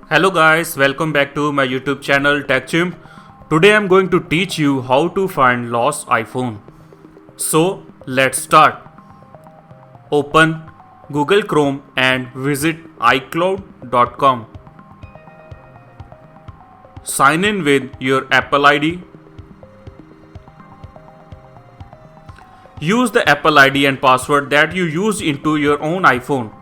Hello guys, welcome back to my YouTube channel TechChimp. Today I'm going to teach you how to find lost iPhone. So let's start. Open Google Chrome and visit iCloud.com. Sign in with your Apple ID. Use the Apple ID and password that you used into your own iPhone.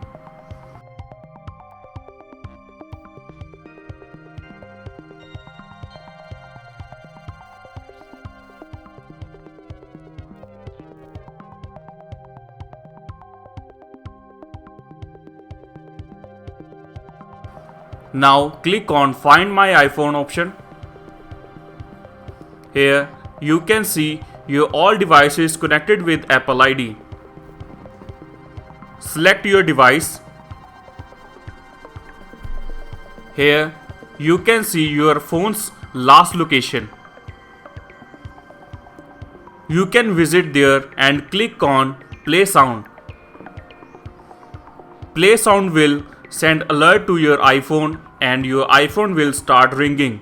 Now click on Find My iPhone option. Here you can see your all devices connected with Apple ID. Select your device. Here you can see your phone's last location. You can visit there and click on Play Sound. Play Sound will send alert to your iPhone and your iPhone will start ringing.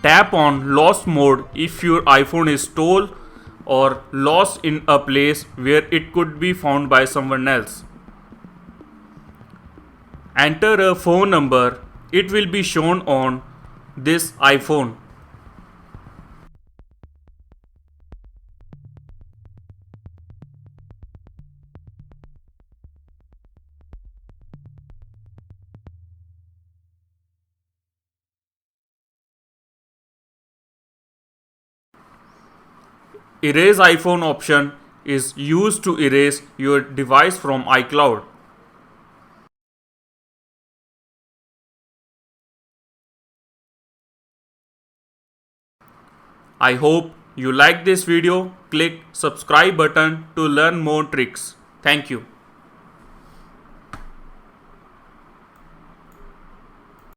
Tap on Lost mode if your iPhone is stolen or lost in a place where it could be found by someone else. Enter a phone number. It will be shown on this iPhone. Erase iPhone option is used to erase your device from iCloud. I hope you like this video. Click subscribe button to learn more tricks. Thank you.